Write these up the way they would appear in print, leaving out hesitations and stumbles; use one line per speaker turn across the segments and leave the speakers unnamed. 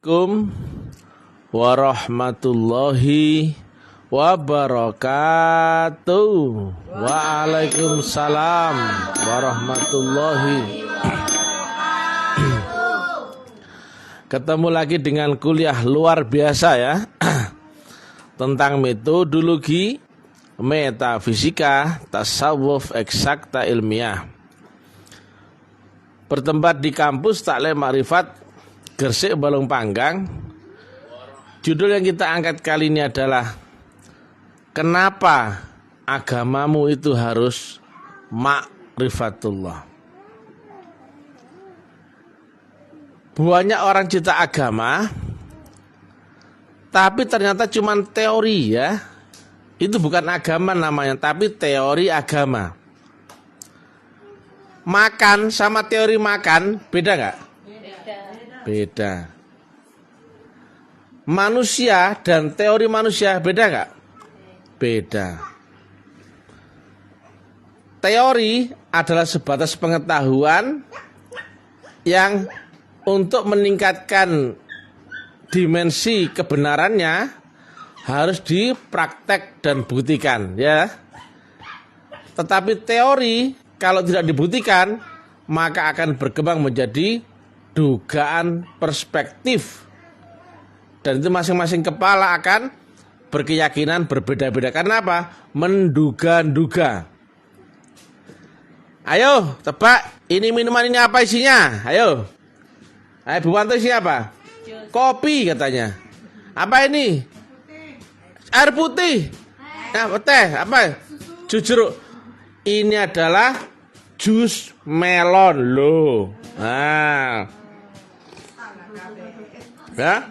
Assalamualaikum warahmatullahi wabarakatuh. Waalaikumsalam warahmatullahi. Ketemu lagi dengan kuliah luar biasa ya tentang metodologi metafisika tasawuf eksakta ilmiah, bertempat di kampus Taklim Makrifat Gresik Balong Panggang. Judul yang kita angkat kali ini adalah kenapa agamamu itu harus makrifatullah. Banyak orang cinta agama, tapi ternyata cuma teori ya. Itu bukan agama namanya, tapi teori agama. Makan sama teori makan beda nggak? Beda. Manusia dan teori manusia beda nggak? Beda. Teori adalah sebatas pengetahuan yang untuk meningkatkan dimensi kebenarannya harus dipraktek dan buktikan ya. Tetapi teori kalau tidak dibuktikan maka akan berkembang menjadi dugaan perspektif. Dan itu masing-masing kepala akan berkeyakinan berbeda-beda. Karena apa? Menduga-duga. Ayo tebak, ini minuman ini apa isinya? Ayo. Ayo Bu Wanto, isinya apa? Kopi katanya. Apa ini? Air putih. Nah, teh apa? Jujur, ini adalah jus melon loh. Nah, ya.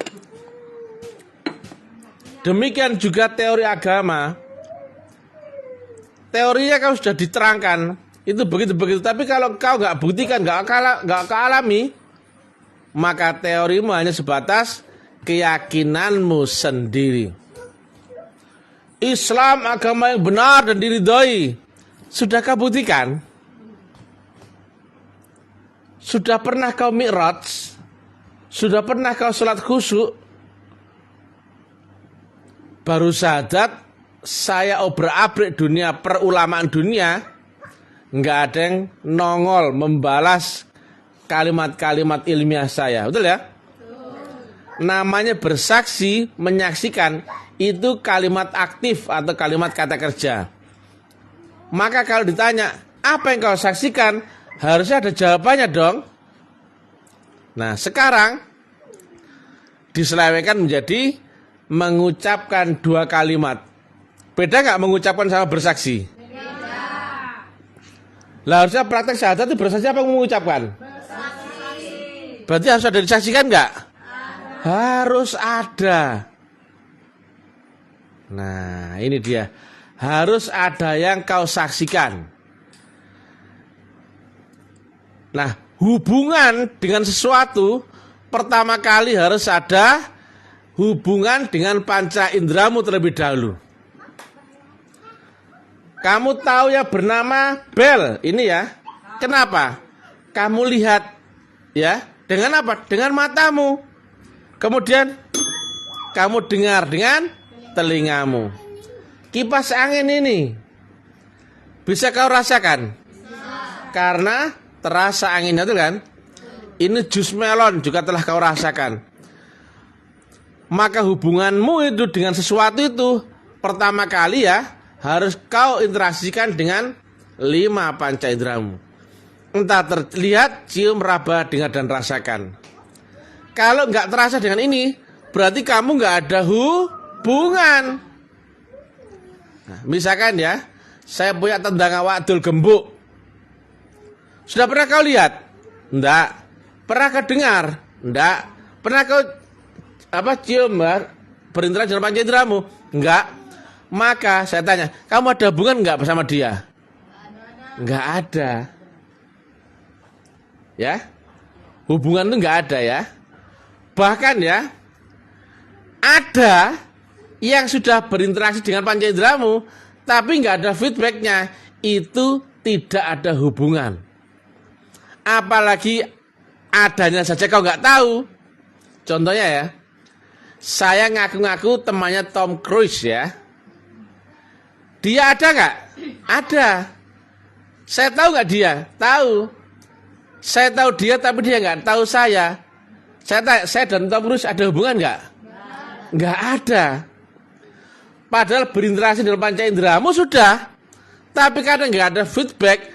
Demikian juga teori agama. Teorinya kalau sudah diterangkan itu begitu-begitu. Tapi kalau kau nggak buktikan, nggak alami, maka teorimu hanya sebatas keyakinanmu sendiri. Islam agama yang benar dan diridhoi. Sudah kau buktikan? Sudah pernah kau mi'raj? Sudah pernah kau sholat khusyuk? Baru syahadat, saya obrak-abrik dunia perulamaan dunia, nggak ada yang nongol membalas kalimat-kalimat ilmiah saya. Betul ya? Namanya bersaksi, menyaksikan, itu kalimat aktif atau kalimat kata kerja. Maka kalau ditanya, apa yang kau saksikan? Harusnya ada jawabannya dong. Nah sekarang diselewengkan menjadi mengucapkan dua kalimat. Beda gak mengucapkan sama bersaksi? Beda. Lah harusnya praktek syahadat itu bersaksi apa mengucapkan? Bersaksi. Berarti harus ada disaksikan gak? Harus ada. Nah ini dia, harus ada yang kau saksikan. Nah hubungan dengan sesuatu pertama kali harus ada hubungan dengan panca indramu terlebih dahulu. Kamu tahu yang bernama bel ini ya. Kenapa? Kamu lihat ya. Dengan apa? Dengan matamu. Kemudian kamu dengar dengan telingamu. Kipas angin ini bisa kau rasakan? Bisa. Karena terasa anginnya itu kan. Ini jus melon juga telah kau rasakan. Maka hubunganmu itu dengan sesuatu itu pertama kali ya harus kau interaksikan dengan 5 panca inderamu. Entah terlihat, cium, raba, dengar dan rasakan. Kalau nggak terasa dengan ini berarti kamu nggak ada hubungan. Nah, misalkan ya, saya punya tendangan wadul gembuk. Sudah pernah kau lihat? Enggak. Pernah kau dengar? Enggak. Pernah kau cium, berinteraksi dengan panca inderamu? Enggak. Maka saya tanya, kamu ada hubungan enggak bersama dia? Enggak ada. Ya. Hubungan itu enggak ada ya. Bahkan ya, ada yang sudah berinteraksi dengan panca inderamu tapi enggak ada feedbacknya. Itu tidak ada hubungan. Apalagi adanya saja kau enggak tahu. Contohnya ya, saya ngaku-ngaku temannya Tom Cruise ya. Dia ada nggak? Ada. Saya tahu nggak dia? Tahu. Saya tahu dia tapi dia nggak tahu saya. Saya dan Tom Cruise ada hubungan nggak? Nggak ada. Padahal berinteraksi dalam panca inderamu sudah. Tapi karena nggak ada feedback,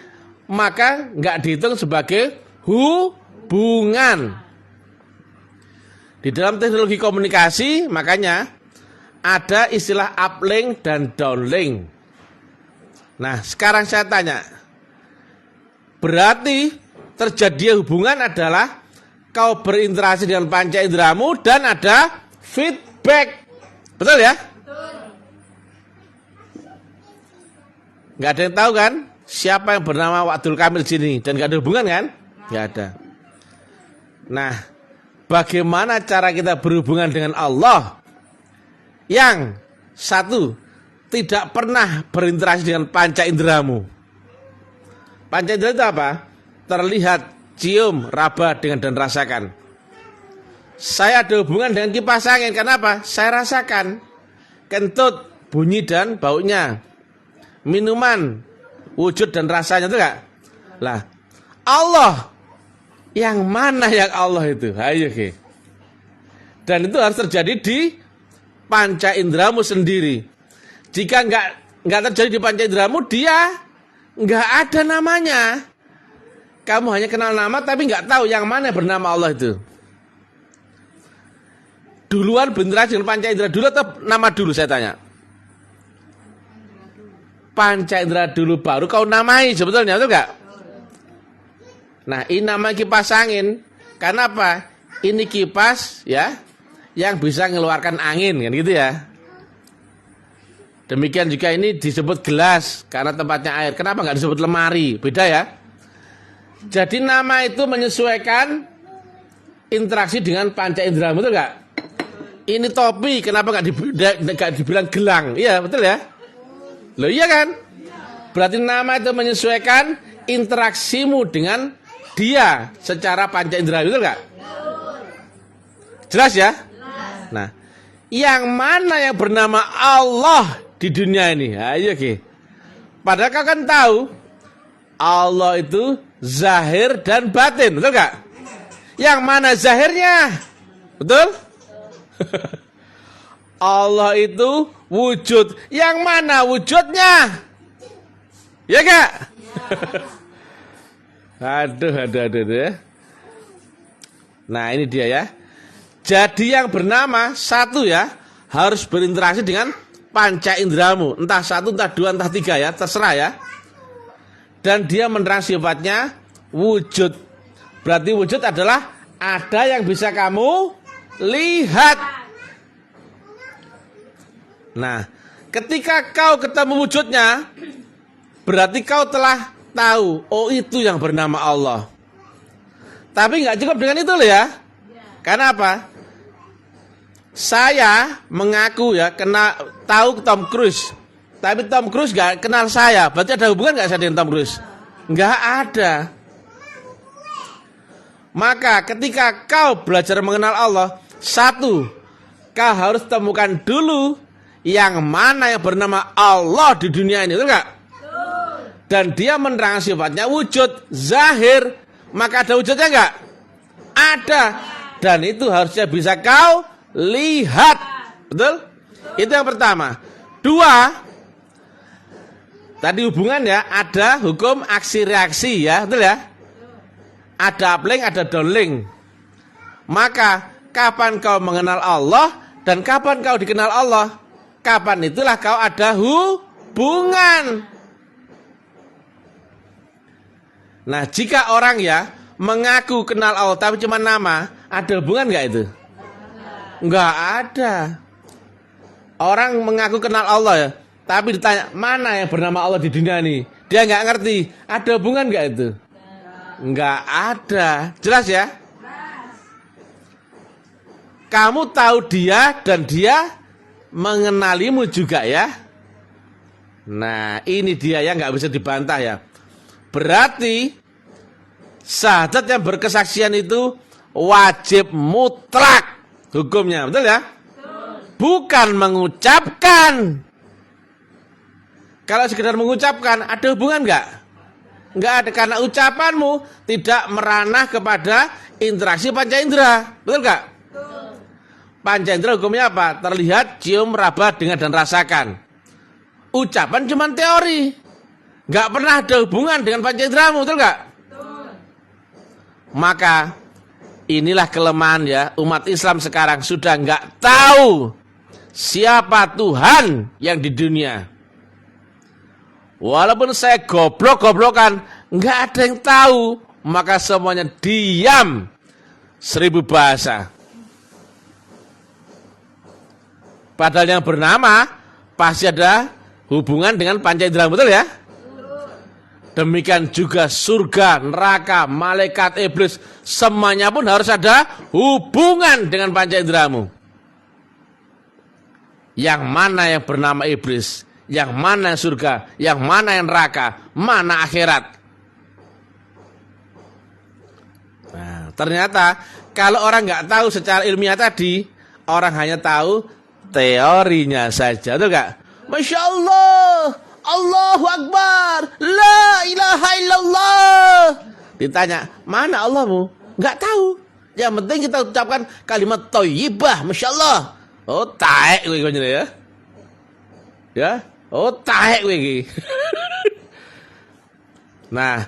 maka nggak dihitung sebagai hubungan. Di dalam teknologi komunikasi, makanya ada istilah uplink dan downlink. Nah, sekarang saya tanya, berarti terjadi hubungan adalah kau berinteraksi dengan panca inderamu dan ada feedback. Betul ya? Betul. Nggak ada yang tahu kan? Siapa yang bernama Wa'dul Kamil sini dan nggak ada hubungan kan? Nggak ada. Nah, bagaimana cara kita berhubungan dengan Allah yang satu tidak pernah berinteraksi dengan panca inderamu? Panca indera itu apa? Terlihat, cium, raba dengan dan rasakan. Saya ada hubungan dengan kipas angin. Kenapa? Saya rasakan kentut, bunyi dan baunya. Minuman, wujud dan rasanya itu enggak? Lah, Allah yang mana yang Allah itu? Ayo ke. Dan itu harus terjadi di panca inderamu sendiri. Jika enggak terjadi di panca inderamu, dia enggak ada namanya. Kamu hanya kenal nama tapi enggak tahu yang mana bernama Allah itu. Duluan berinteraksi dengan panca indera dulu atau nama dulu, saya tanya? Panca indera dulu baru kau namai sebetulnya, betul enggak? Nah, ini nama kipas angin. Karena apa? Ini kipas ya yang bisa mengeluarkan angin kan gitu ya. Demikian juga ini disebut gelas karena tempatnya air. Kenapa enggak disebut lemari? Beda ya. Jadi nama itu menyesuaikan interaksi dengan panca indera, betul enggak? Ini topi, kenapa enggak dibilang gelang? Iya, betul ya? Loh iya kan? Berarti nama itu menyesuaikan interaksimu dengan dia secara panca indera, betul enggak? Jelas ya? Nah, yang mana yang bernama Allah di dunia ini? Ayo ke. Padahal kau kan tahu Allah itu zahir dan batin, betul enggak? Yang mana zahirnya? Betul? Allah itu wujud. Yang mana wujudnya? Ya enggak? Aduh ya. Nah, ini dia ya. Jadi yang bernama satu ya, harus berinteraksi dengan panca inderamu. Entah satu, entah dua, entah tiga ya, terserah ya. Dan dia menerang sifatnya wujud. Berarti wujud adalah ada yang bisa kamu lihat. Nah, ketika kau ketemu wujudnya, berarti kau telah tahu, oh itu yang bernama Allah. Tapi nggak cukup dengan itu loh ya. Karena apa? Saya mengaku ya tahu Tom Cruise, tapi Tom Cruise nggak kenal saya. Berarti ada hubungan nggak saya dengan Tom Cruise? Nggak ada. Maka ketika kau belajar mengenal Allah, satu, kau harus temukan dulu yang mana yang bernama Allah di dunia ini, betul nggak? Dan dia menerangkan sifatnya wujud, zahir. Maka ada wujudnya nggak? Ada. Dan itu harusnya bisa kau lihat. Betul? Itu yang pertama. Dua, tadi hubungan ya, ada hukum aksi reaksi ya, betul ya? Ada uplink, ada downlink. Maka kapan kau mengenal Allah dan kapan kau dikenal Allah? Kapan itulah kau ada hubungan. Nah, jika orang ya mengaku kenal Allah tapi cuma nama, ada hubungan enggak itu? Enggak ada. Orang mengaku kenal Allah ya, tapi ditanya mana yang bernama Allah di dunia ini, dia enggak ngerti. Ada hubungan enggak itu? Enggak ada. Jelas ya? Kamu tahu dia dan dia mengenalimu juga ya. Nah, ini dia yang enggak bisa dibantah ya. Berarti syahadat yang berkesaksian itu wajib mutlak. hukumnya, betul ya? Bukan mengucapkan. Kalau sekedar mengucapkan, ada hubungan enggak? Enggak ada, karena ucapanmu tidak meranah kepada interaksi panca indera, betul enggak? Panca indera hukumnya apa? Terlihat, cium, raba, dengar dan rasakan. Ucapan cuma teori, enggak pernah ada hubungan dengan panca inderamu, betul enggak? Maka inilah kelemahan ya, umat Islam sekarang sudah enggak tahu siapa Tuhan yang di dunia. Walaupun saya goblok-goblokan, nggak ada yang tahu, maka semuanya diam 1000 bahasa. Padahal yang bernama pasti ada hubungan dengan panca indera, betul ya? Demikian juga surga, neraka, malaikat, iblis, semuanya pun harus ada hubungan dengan panca inderamu. Yang mana yang bernama iblis? Yang mana yang surga, yang mana yang neraka, mana akhirat. Nah, ternyata kalau orang nggak tahu secara ilmiah tadi, orang hanya tahu teorinya saja, betul nggak? Masya Allah, Allahu Akbar, la ilaha illallah. Ditanya, mana Allahmu? Nggak tahu. Yang penting kita ucapkan kalimat thayyibah, Masya Allah. Oh, taek ya. Ya. Oh, taek wegi. Nah,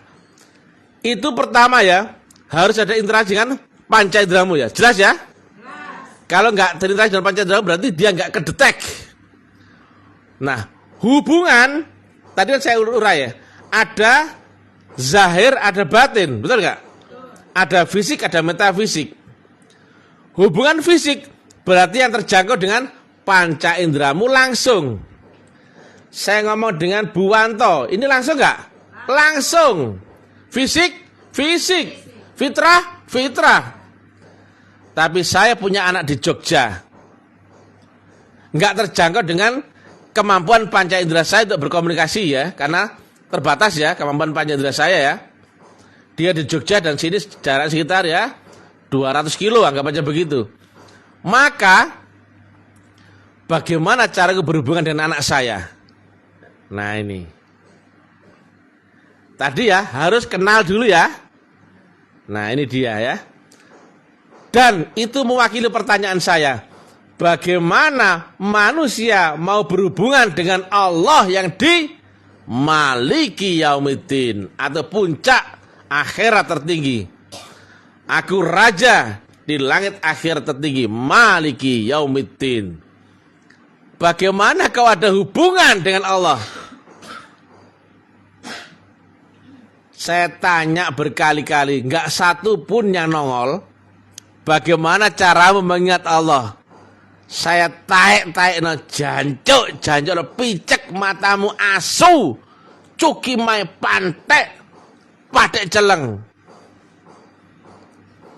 itu pertama ya, harus ada interaksi dengan panca inderamu ya. Jelas ya? Kalau nggak terinteraksi dengan panca inderamu berarti dia nggak kedetek. Nah, hubungan tadi kan saya urai ya. Ada zahir, ada batin, betul nggak? Ada fisik, ada metafisik. Hubungan fisik berarti yang terjangkau dengan panca inderamu langsung. Saya ngomong dengan Bu Wanto, ini langsung nggak? Langsung. Fisik, fisik. Fitrah, fitrah. Tapi saya punya anak di Jogja, nggak terjangkau dengan kemampuan panca indera saya untuk berkomunikasi ya, karena terbatas ya kemampuan panca indera saya ya. Dia di Jogja dan sini jarak sekitar ya 200 kilo, anggap aja begitu. Maka bagaimana cara berhubungan dengan anak saya? Nah ini. Tadi ya harus kenal dulu ya. Nah ini dia ya. Dan itu mewakili pertanyaan saya. Bagaimana manusia mau berhubungan dengan Allah yang di Maliki Yaumiddin, atau puncak akhirat tertinggi. Aku raja di langit akhirat tertinggi, Maliki Yaumiddin. Bagaimana kau ada hubungan dengan Allah? Saya tanya berkali-kali, enggak satu pun yang nongol. Bagaimana cara mengingat Allah? Saya taek no jancuk no picek matamu asu, cuki mai pantek, padek celeng.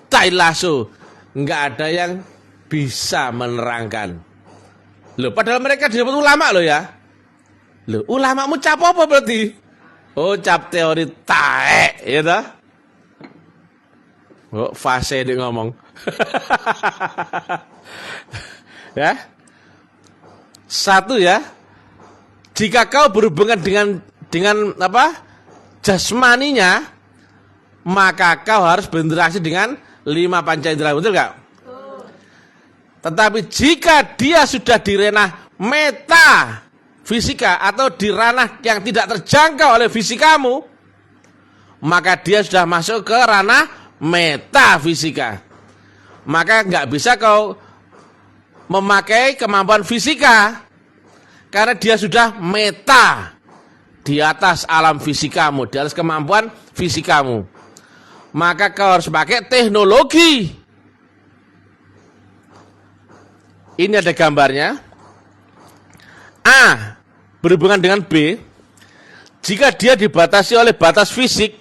Tai lasu, enggak ada yang bisa menerangkan. Loh, padahal mereka disebut ulama loh ya. Loh, ulamamu cap apa berarti? Oh, cap teori taek, ya toh? Oh, fase dia ngomong. Ya. Satu ya. Jika kau berhubungan dengan apa? Jasmaninya, maka kau harus berinteraksi dengan 5 panca indera, betul enggak? Tetapi jika dia sudah di ranah metafisika atau di ranah yang tidak terjangkau oleh fisikamu, maka dia sudah masuk ke ranah metafisika. Maka nggak bisa kau memakai kemampuan fisika, karena dia sudah meta, di atas alam fisikamu, di atas kemampuan fisikamu. Maka kau harus pakai teknologi. Ini ada gambarnya. A berhubungan dengan B. Jika dia dibatasi oleh batas fisik,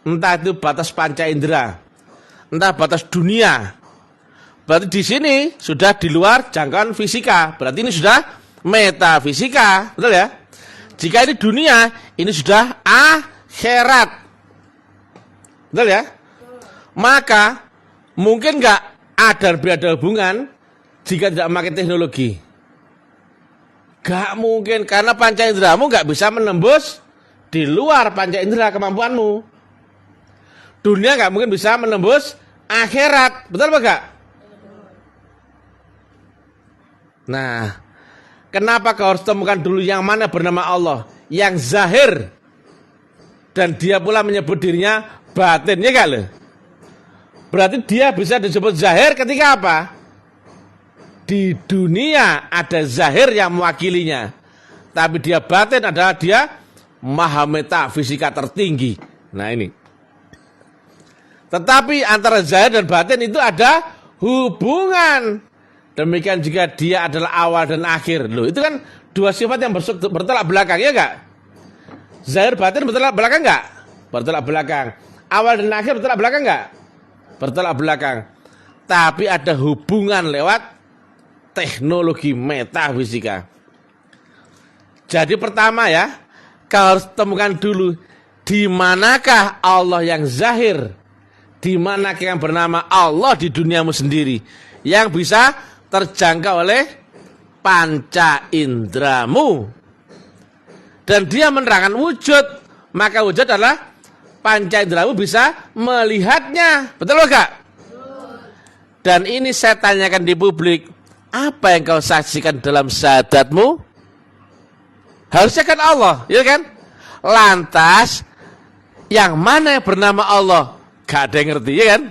entah itu batas panca indera, entah batas dunia, berarti di sini sudah di luar jangkauan fisika. Berarti ini sudah metafisika, betul ya? Jika ini dunia, ini sudah akhirat, betul ya? Maka mungkin nggak ada hubungan jika tidak memakai teknologi? Gak mungkin, karena panca inderamu gak bisa menembus di luar panca indera kemampuanmu. Dunia gak mungkin bisa menembus akhirat, betul apa gak? Nah, kenapa kau harus temukan dulu yang mana bernama Allah, yang zahir, dan dia pula menyebut dirinya batin, ya gak loh? Berarti dia bisa disebut zahir ketika apa? Di dunia ada zahir yang mewakilinya, tapi dia batin adalah dia maha metafisika tertinggi. Nah ini. Tetapi antara zahir dan batin itu ada hubungan. Demikian jika dia adalah awal dan akhir. Loh, itu kan dua sifat yang bertolak belakang, ya enggak? Zahir batin bertolak belakang enggak? Bertolak belakang. Awal dan akhir bertolak belakang enggak? Bertolak belakang. Tapi ada hubungan lewat teknologi metafisika. Jadi pertama ya, kau harus temukan dulu di manakah Allah yang zahir, di manakah yang bernama Allah di duniamu sendiri, yang bisa terjangkau oleh panca indramu. Dan dia menerangkan wujud, maka wujud adalah panca indramu bisa melihatnya. Betul enggak? Dan ini saya tanyakan di publik, apa yang kau saksikan dalam syahadatmu? Harusnya kan Allah, ya kan? Lantas yang mana yang bernama Allah? Gak ada yang ngerti, ya kan?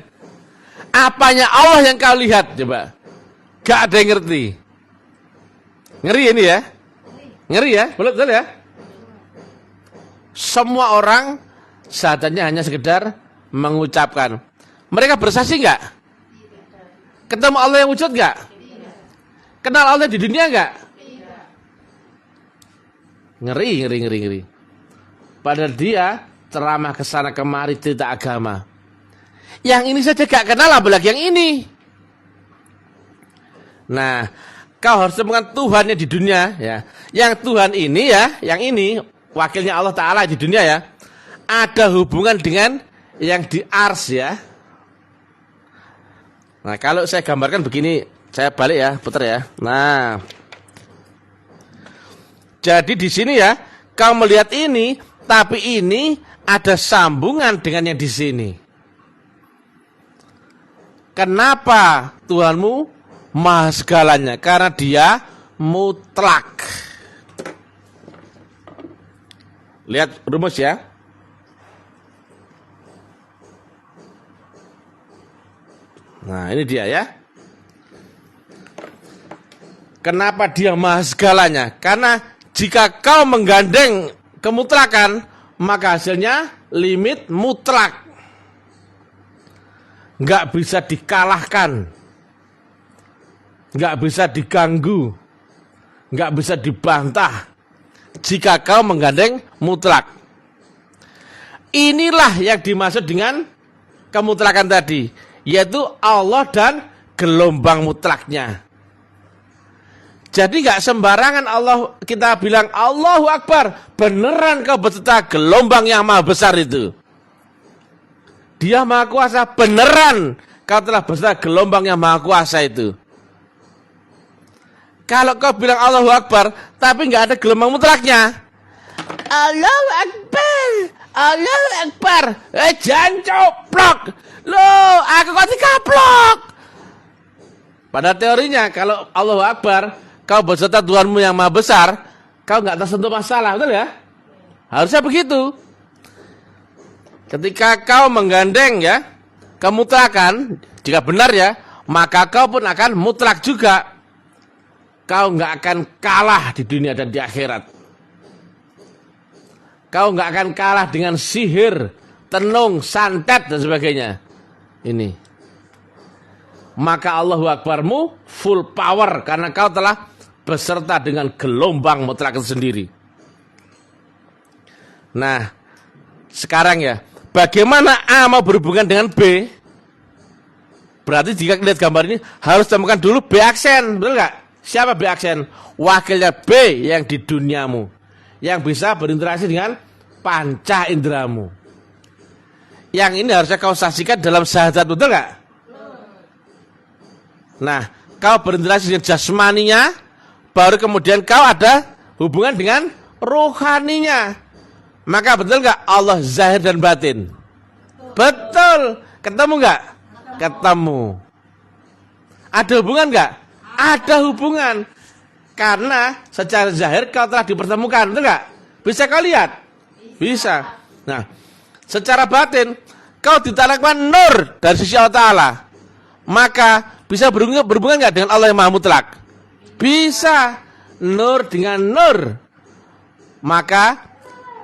Apanya Allah yang kau lihat, coba? Gak ada yang ngerti. Ngeri ini ya? Ngeri ya? Betul ya? Semua orang syahadatnya hanya sekedar mengucapkan. Mereka bersaksi enggak? Ketemu Allah yang wujud enggak? Kenal Allah di dunia enggak? Ngeri. Padahal dia ceramah kesana kemari cerita agama. Yang ini saja gak kenal, apalagi yang ini. Nah, kau harus temukan Tuhannya di dunia ya. Yang Tuhan ini ya, yang ini wakilnya Allah Ta'ala di dunia ya, ada hubungan dengan yang di ars ya. Nah, kalau saya gambarkan begini, saya balik ya, putar ya. Nah, jadi di sini ya, kau melihat ini, tapi ini ada sambungan dengan yang di sini. Kenapa Tuhanmu maha segalanya? Karena dia mutlak. Lihat rumus ya. Nah, ini dia ya. Kenapa dia maha segalanya? Karena jika kau menggandeng kemutlakan, maka hasilnya limit mutlak. Nggak bisa dikalahkan, nggak bisa diganggu, nggak bisa dibantah jika kau menggandeng mutlak. Inilah yang dimaksud dengan kemutlakan tadi, yaitu Allah dan gelombang mutlaknya. Jadi nggak sembarangan Allah kita bilang Allahu Akbar, beneran kau beserta gelombang yang maha besar itu. Dia maha kuasa, beneran kau telah beserta gelombang yang maha kuasa itu. Kalau kau bilang Allahu Akbar, tapi nggak ada gelombang mutlaknya, Allahu Akbar, Allahu Akbar, jancoplok, loh aku kok dikaplok. Pada teorinya kalau Allahu Akbar, kau beserta Tuhanmu yang maha besar, kau nggak tersentuh masalah, betul ya? Harusnya begitu. Ketika kau menggandeng ya kemutlakan, jika benar ya, maka kau pun akan mutlak juga. Kau nggak akan kalah di dunia dan di akhirat. Kau nggak akan kalah dengan sihir, tenung, santet dan sebagainya. Ini. Maka Allahu Akbarmu full power karena kau telah beserta dengan gelombang mutlak itu sendiri. Nah, sekarang ya, bagaimana A mau berhubungan dengan B? Berarti jika lihat gambar ini harus temukan dulu B aksen, betul nggak? Siapa B aksen? Wakilnya B yang di duniamu, yang bisa berinteraksi dengan panca inderamu. Yang ini harusnya kau saksikan dalam syahadat, betul nggak? Nah, kau berinteraksi dengan jasmaninya, baru kemudian kau ada hubungan dengan rohaninya. Maka betul nggak Allah zahir dan batin? Betul. Ketemu nggak? Ketemu. Ada hubungan nggak? Ada hubungan. Karena secara zahir kau telah dipertemukan, betul nggak? Bisa kau lihat? Bisa. Nah, secara batin kau ditanamkan nur dari sisi Allah Ta'ala. Maka bisa berhubungan nggak dengan Allah yang Maha Mutlak? Bisa. Nur dengan nur. Maka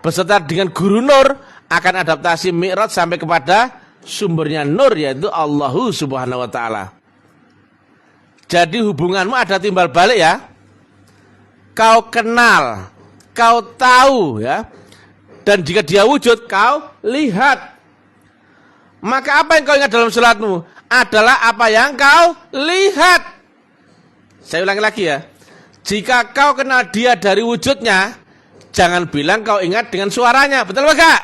beserta dengan guru nur akan adaptasi mi'raj sampai kepada sumbernya nur, yaitu Allahu Subhanahu wa Ta'ala. Jadi hubunganmu ada timbal balik ya. Kau kenal, kau tahu ya. Dan jika dia wujud, kau lihat. Maka apa yang kau ingat dalam sholatmu adalah apa yang kau lihat. Saya ulangi lagi ya. Jika kau kenal dia dari wujudnya, jangan bilang kau ingat dengan suaranya. Betul enggak?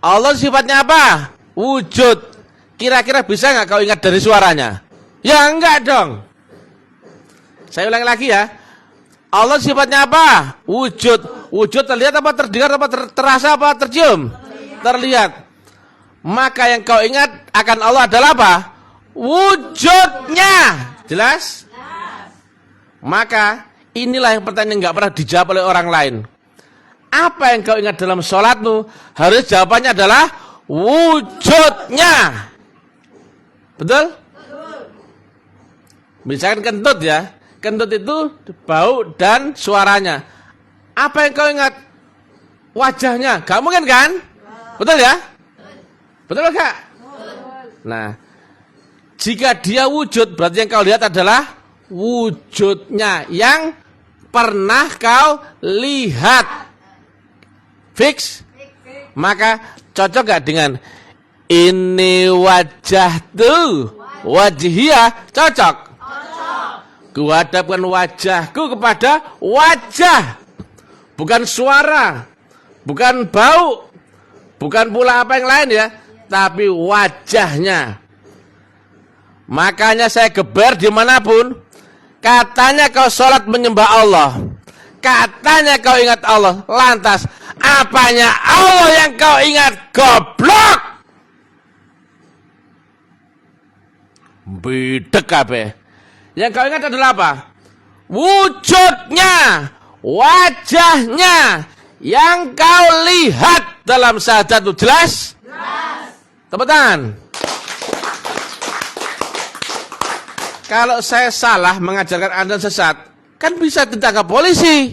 Allah sifatnya apa? Wujud. Kira-kira bisa enggak kau ingat dari suaranya? Ya enggak dong. Saya ulangi lagi ya. Allah sifatnya apa? Wujud. Wujud terlihat apa terdengar apa terasa apa tercium? Terlihat. Maka yang kau ingat akan Allah adalah apa? Wujudnya. Jelas? Maka inilah yang pertanyaan nggak pernah dijawab oleh orang lain. Apa yang kau ingat dalam sholatmu? Harus jawabannya adalah wujudnya. Betul? Misalkan kentut ya. Kentut itu bau dan suaranya. Apa yang kau ingat? Wajahnya. Gak mungkin kan? Betul ya? Betul gak? Nah, jika dia wujud, berarti yang kau lihat adalah wujudnya yang pernah kau lihat. Fix? Maka cocok gak dengan ini wajah tuh wajhiyah? Cocok. Kuhadapkan wajahku kepada wajah, bukan suara, bukan bau, bukan pula apa yang lain ya, tapi wajahnya. Makanya saya geber dimanapun. Katanya kau sholat menyembah Allah, katanya kau ingat Allah, lantas apanya Allah yang kau ingat? Goblok. Bidek kabeh. Yang kau ingat adalah apa? Wujudnya, wajahnya yang kau lihat dalam syahadat itu. Jelas? Jelas. Tepuk tangan. Kalau saya salah mengajarkan Anda sesat, kan bisa ditangkap polisi.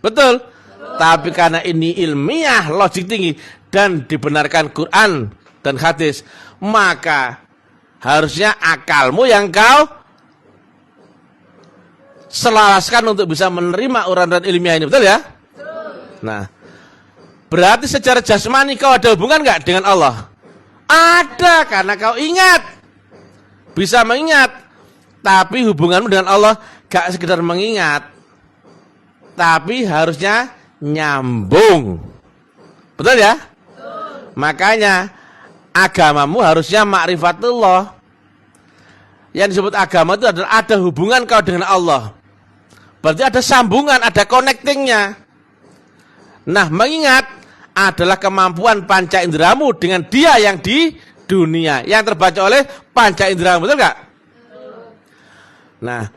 Betul? Tapi karena ini ilmiah, logik tinggi, dan dibenarkan Quran dan hadis, maka harusnya akalmu yang kau selaraskan untuk bisa menerima uraian ilmiah ini. Betul ya? Nah, berarti secara jasmani kau ada hubungan nggak dengan Allah? Ada, karena kau ingat. Bisa mengingat. Tapi hubunganmu dengan Allah gak sekedar mengingat, tapi harusnya nyambung. Betul ya? Makanya agamamu harusnya ma'rifatullah. Yang disebut agama itu adalah ada hubungan kau dengan Allah. Berarti ada sambungan, ada connectingnya. Nah, mengingat adalah kemampuan panca inderamu dengan dia yang di dunia, yang terbaca oleh panca inderamu. Betul gak? Nah,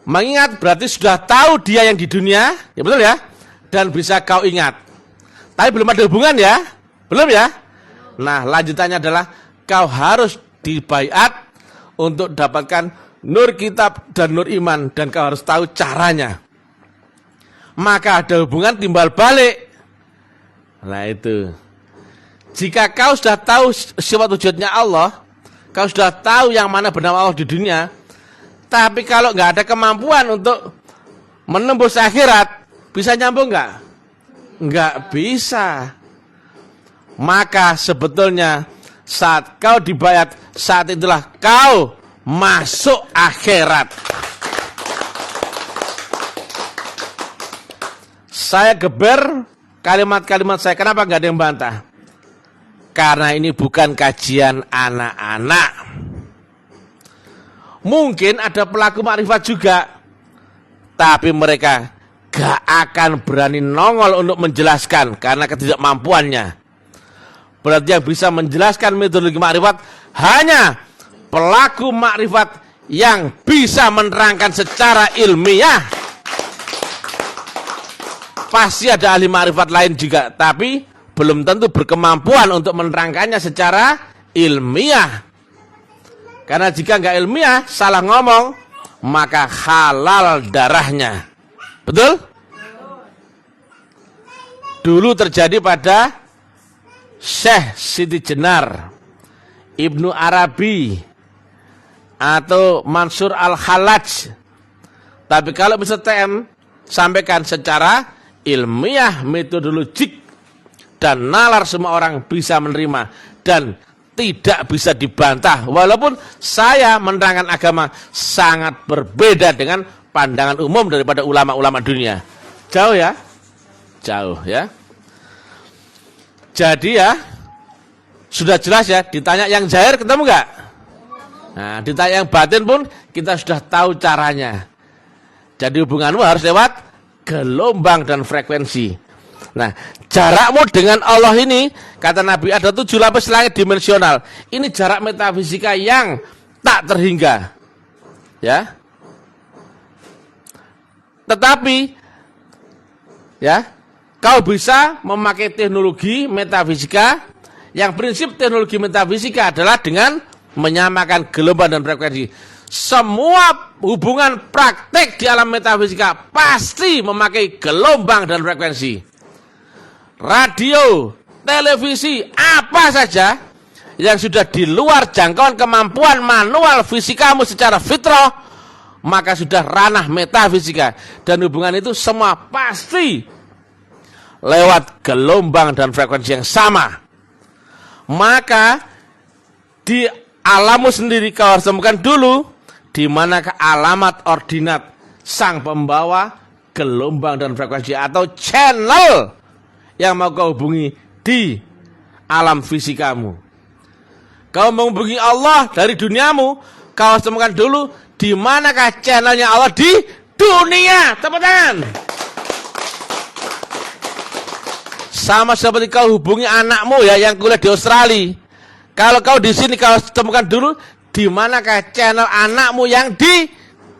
mengingat berarti sudah tahu dia yang di dunia, ya betul ya? Dan bisa kau ingat. Tapi belum ada hubungan ya? Belum ya? Nah, lanjutannya adalah kau harus dibaiat untuk dapatkan nur kitab dan nur iman, dan kau harus tahu caranya. Maka ada hubungan timbal balik. Nah itu. Jika kau sudah tahu sifat wujudnya Allah, kau sudah tahu yang mana bernama Allah di dunia, tapi kalau nggak ada kemampuan untuk menembus akhirat, bisa nyambung nggak? Nggak bisa. Maka sebetulnya saat kau dibayat, saat itulah kau masuk akhirat. Saya geber kalimat-kalimat saya. Kenapa nggak ada yang bantah? Karena ini bukan kajian anak-anak. Mungkin ada pelaku makrifat juga, tapi mereka gak akan berani nongol untuk menjelaskan karena ketidakmampuannya. Berarti yang bisa menjelaskan metodologi makrifat hanya pelaku makrifat yang bisa menerangkan secara ilmiah. Pasti ada ahli makrifat lain juga, tapi belum tentu berkemampuan untuk menerangkannya secara ilmiah. Karena jika nggak ilmiah, salah ngomong, maka halal darahnya. Betul? Dulu terjadi pada Syekh Siti Jenar, Ibnu Arabi, atau Mansur Al-Halaj. Tapi kalau bisa TM, sampaikan secara ilmiah, metodologik, dan nalar semua orang bisa menerima. Dan tidak bisa dibantah. Walaupun saya menerangkan agama sangat berbeda dengan pandangan umum daripada ulama-ulama dunia. Jauh ya? Jauh ya. Jadi ya, sudah jelas ya, ditanya yang zahir ketemu enggak? Nah, ditanya yang batin pun kita sudah tahu caranya. Jadi hubunganmu harus lewat gelombang dan frekuensi. Nah, jarakmu dengan Allah ini, kata Nabi, ada 7 lapis langit dimensional. Ini jarak metafisika yang tak terhingga. Ya. Tetapi ya, kau bisa memakai teknologi metafisika yang prinsip teknologi metafisika adalah dengan menyamakan gelombang dan frekuensi. Semua hubungan praktek di alam metafisika pasti memakai gelombang dan frekuensi. Radio, televisi, apa saja yang sudah di luar jangkauan kemampuan manual fisikamu secara fitrah, maka sudah ranah metafisika. Dan hubungan itu semua pasti lewat gelombang dan frekuensi yang sama. Maka di alammu sendiri kau harus temukan dulu di manakah alamat ordinat sang pembawa gelombang dan frekuensi atau channel yang mau kau hubungi di alam fisikamu. Kau menghubungi Allah dari duniamu, kau harus temukan dulu di manakah channelnya Allah di dunia. Tepuk tangan. Sama seperti kau hubungi anakmu ya yang kuliah di Australia. Kalau kau di sini kau harus temukan dulu di manakah channel anakmu yang di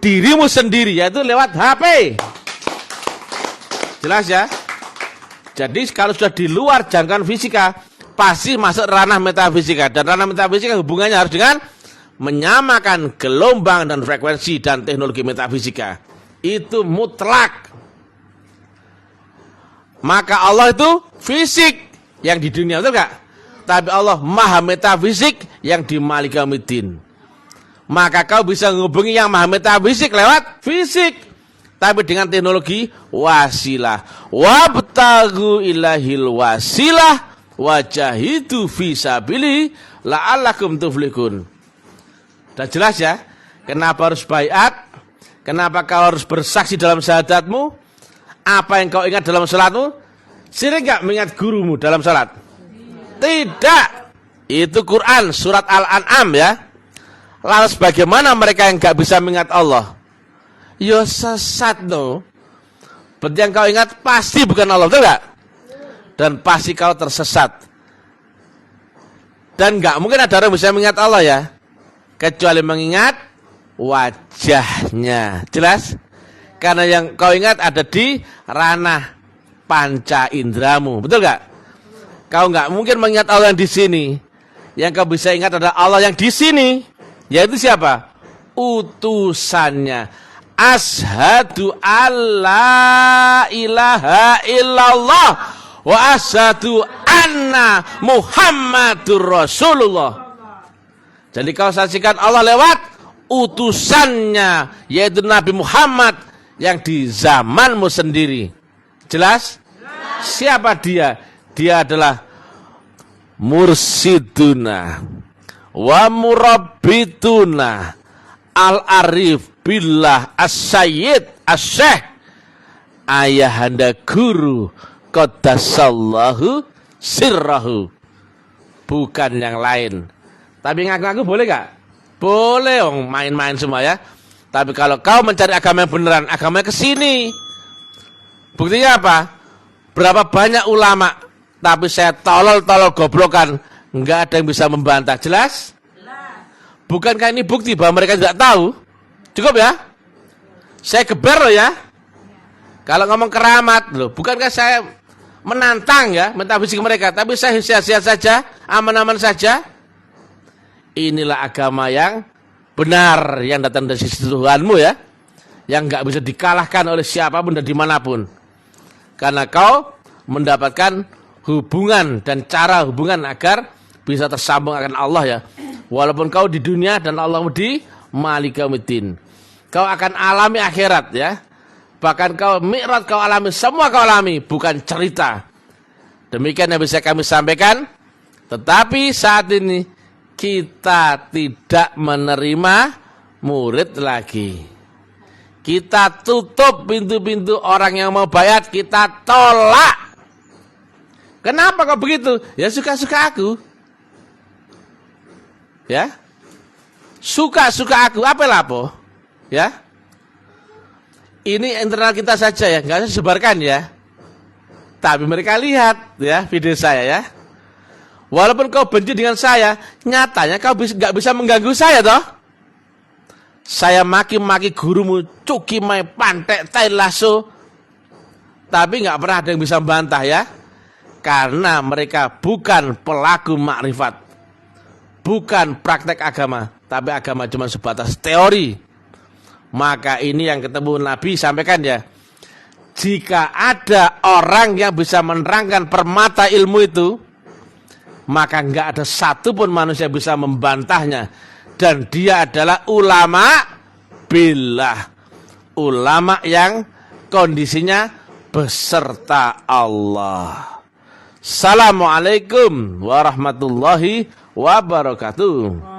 dirimu sendiri, yaitu lewat HP. Jelas ya? Jadi kalau sudah di luar jangkauan fisika, pasti masuk ranah metafisika. Dan ranah metafisika hubungannya harus dengan menyamakan gelombang dan frekuensi dan teknologi metafisika. Itu mutlak. Maka Allah itu fisik yang di dunia, betul gak? Tapi Allah maha metafisik yang di Malik Yaumiddin. Maka kau bisa menghubungi yang maha metafisik lewat fisik. Tapi dengan teknologi wasilah. Wabtagu ilahil wasilah wajahidu fisabili la'allakum tuflihun. Sudah jelas ya? Kenapa harus baiat? Kenapa kau harus bersaksi dalam syahadatmu? Apa yang kau ingat dalam salatmu? Sering gak mengingat gurumu dalam salat? Tidak. Itu Quran surat Al-An'am ya. Lalu bagaimana mereka yang gak bisa mengingat Allah? Yo sesat no. Berarti yang kau ingat pasti bukan Allah, betul gak? Dan pasti kau tersesat. Dan gak mungkin ada orang bisa mengingat Allah ya, kecuali mengingat wajahnya. Jelas? Karena yang kau ingat ada di ranah panca indramu, betul gak? Kau gak mungkin mengingat Allah yang di sini. Yang kau bisa ingat adalah Allah yang di sini, yaitu siapa? Utusannya. Ashadu alla ilaha illallah wa ashadu anna Muhammadur Rasulullah. Jadi kau saksikan Allah lewat utusannya, yaitu Nabi Muhammad yang di zamanmu sendiri. Jelas? Siapa dia? Dia adalah mursiduna wa murabbituna al-arif billah as-sayyid as-syekh ayahanda guru qaddasallahu sirrahu. Bukan yang lain. Tapi ngaku-ngaku boleh gak? boleh main-main semua ya. Tapi kalau kau mencari agama yang beneran, agamanya ke sini. Buktinya apa? Berapa banyak ulama, tapi saya tolol-tolol goblokan, enggak ada yang bisa membantah. Jelas? Bukankah ini bukti bahwa mereka tidak tahu? Cukup ya? Saya geber loh ya. Kalau ngomong keramat loh, bukankah saya menantang ya metafisik mereka, tapi saya sehat-sehat saja, aman-aman saja. Inilah agama yang benar, yang datang dari sisi Tuhanmu ya, yang enggak bisa dikalahkan oleh siapapun dan dimanapun. Karena kau mendapatkan hubungan dan cara hubungan agar bisa tersambung akan Allah ya. Walaupun kau di dunia dan Allah di Maliki Yaumiddin. Kau akan alami akhirat ya. Bahkan kau mi'raj kau alami, semua kau alami, bukan cerita. Demikian yang bisa kami sampaikan. Tetapi saat ini kita tidak menerima murid lagi. Kita tutup pintu-pintu orang yang mau bayat, kita tolak. Kenapa kok begitu? Ya suka-suka aku. Ya. Suka-suka aku, apa lapo? Ya. Ini internal kita saja ya, enggak usah sebarkan ya. Tapi mereka lihat ya video saya ya. Walaupun kau benci dengan saya, nyatanya kau enggak bisa mengganggu saya toh. Saya maki-maki gurumu, cuki mai pantek tai lasso. Tapi enggak pernah ada yang bisa membantah ya. Karena mereka bukan pelaku makrifat. Bukan praktek agama, tapi agama cuma sebatas teori. Maka ini yang ketemu Nabi sampaikan ya. Jika ada orang yang bisa menerangkan permata ilmu itu, maka enggak ada satupun manusia yang bisa membantahnya. Dan dia adalah ulama billah. Ulama yang kondisinya beserta Allah. Assalamualaikum warahmatullahi wabarakatuh.